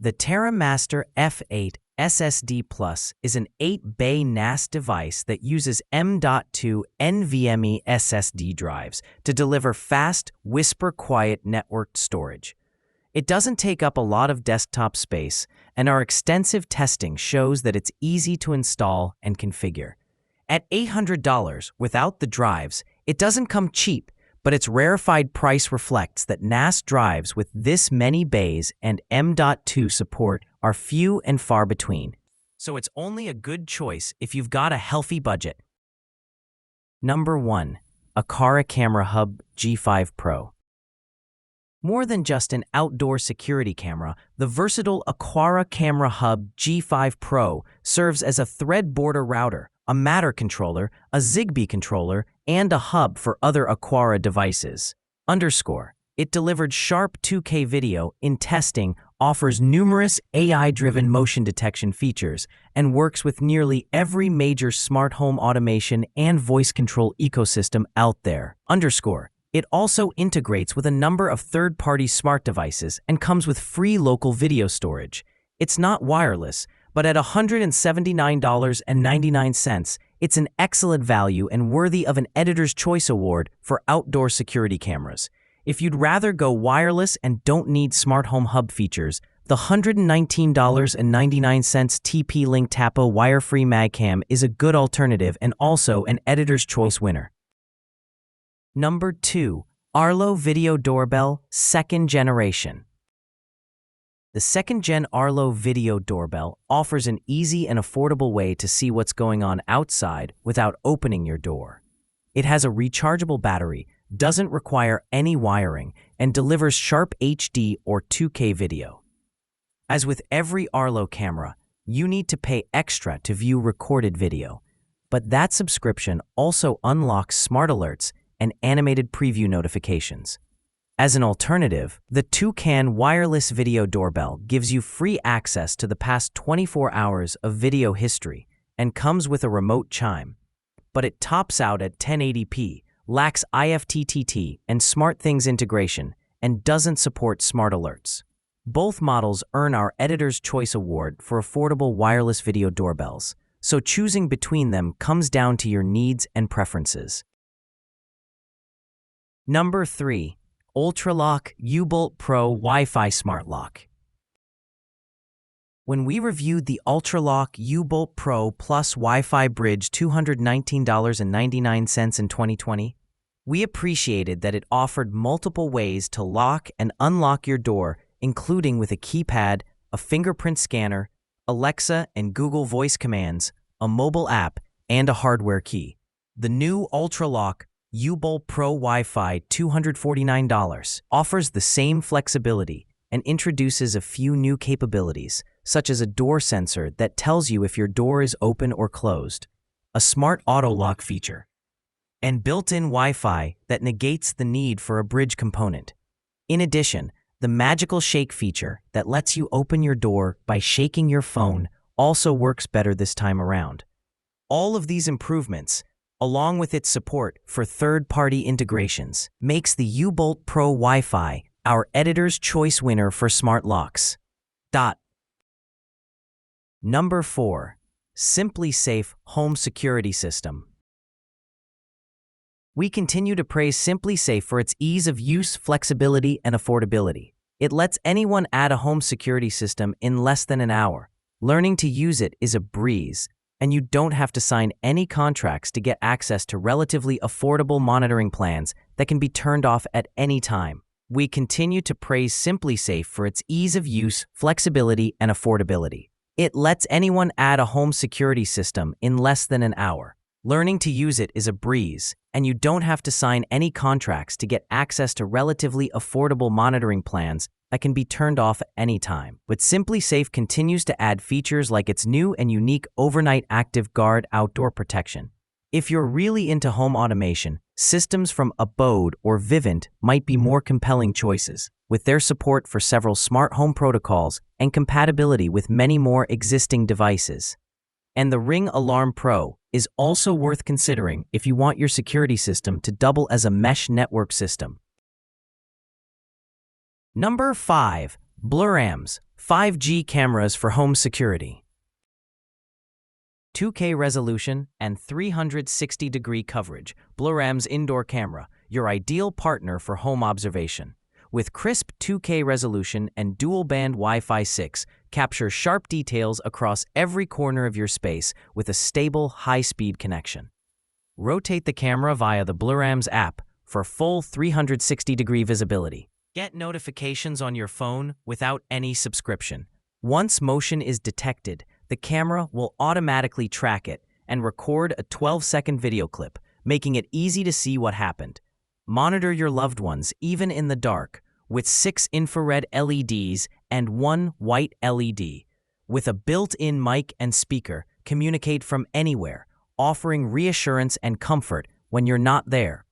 The TerraMaster F8 SSD Plus is an 8-bay NAS device that uses M.2 NVMe SSD drives to deliver fast, whisper-quiet networked storage. It doesn't take up a lot of desktop space, and our extensive testing shows that it's easy to install and configure. At $800 without the drives, it doesn't come cheap, but its rarefied price reflects that NAS drives with this many bays and M.2 support are few and far between. So it's only a good choice if you've got a healthy budget. Number 1. Aqara Camera Hub G5 Pro. More than just an outdoor security camera, the versatile Aqara Camera Hub G5 Pro serves as a thread border router, a Matter controller, a Zigbee controller, and a hub for other Aqara devices. It delivered sharp 2K video in testing, offers numerous AI-driven motion detection features, and works with nearly every major smart home automation and voice control ecosystem out there. It also integrates with a number of third-party smart devices and comes with free local video storage. It's not wireless, but at $179.99, it's an excellent value and worthy of an Editor's Choice Award for outdoor security cameras. If you'd rather go wireless and don't need smart home hub features, the $119.99 TP-Link Tapo wire-free MagCam is a good alternative and also an Editor's Choice winner. Number 2. Arlo Video Doorbell 2nd Generation. The 2nd-gen Arlo Video Doorbell offers an easy and affordable way to see what's going on outside without opening your door. It has a rechargeable battery, doesn't require any wiring, and delivers sharp HD or 2K video. As with every Arlo camera, you need to pay extra to view recorded video, but that subscription also unlocks smart alerts and animated preview notifications. As an alternative, the Toucan wireless video doorbell gives you free access to the past 24 hours of video history and comes with a remote chime. But it tops out at 1080p, lacks IFTTT and SmartThings integration, and doesn't support smart alerts. Both models earn our Editor's Choice Award for affordable wireless video doorbells, so choosing between them comes down to your needs and preferences. Number 3. Ultraloq U-Bolt Pro Wi-Fi Smart Lock. When we reviewed the Ultraloq U-Bolt Pro Plus Wi-Fi Bridge $219.99 in 2020, we appreciated that it offered multiple ways to lock and unlock your door, including with a keypad, a fingerprint scanner, Alexa and Google Voice commands, a mobile app, and a hardware key. The new Ultraloq U-Bolt Pro Wi-Fi $249 offers the same flexibility and introduces a few new capabilities, such as a door sensor that tells you if your door is open or closed, a smart auto lock feature, and built-in Wi-Fi that negates the need for a bridge component. In addition, the magical shake feature that lets you open your door by shaking your phone also works better this time around. All of these improvements, along with its support for third-party integrations, makes the U-Bolt Pro Wi-Fi our Editor's Choice winner for smart locks. Number 4. SimpliSafe Home Security System. We continue to praise SimpliSafe for its ease of use, flexibility, and affordability. It lets anyone add a home security system in less than an hour. Learning to use it is a breeze, and you don't have to sign any contracts to get access to relatively affordable monitoring plans that can be turned off at any time. We continue to praise SimpliSafe for its ease of use, flexibility, and affordability. It lets anyone add a home security system in less than an hour. Learning to use it is a breeze, and you don't have to sign any contracts to get access to relatively affordable monitoring plans that can be turned off at any time. But SimpliSafe continues to add features like its new and unique Overnight Active Guard outdoor protection. If you're really into home automation, systems from Abode or Vivint might be more compelling choices, with their support for several smart home protocols and compatibility with many more existing devices. And the Ring Alarm Pro is also worth considering if you want your security system to double as a mesh network system. Number 5. Blurams, 5G cameras for home security. 2K resolution and 360-degree coverage. Blurams indoor camera, your ideal partner for home observation. With crisp 2K resolution and dual-band Wi-Fi 6, capture sharp details across every corner of your space with a stable, high-speed connection. Rotate the camera via the Blurams app for full 360-degree visibility. Get notifications on your phone without any subscription. Once motion is detected, the camera will automatically track it and record a 12-second video clip, making it easy to see what happened. Monitor your loved ones even in the dark with 6 infrared LEDs and 1 white LED. With a built-in mic and speaker, communicate from anywhere, offering reassurance and comfort when you're not there.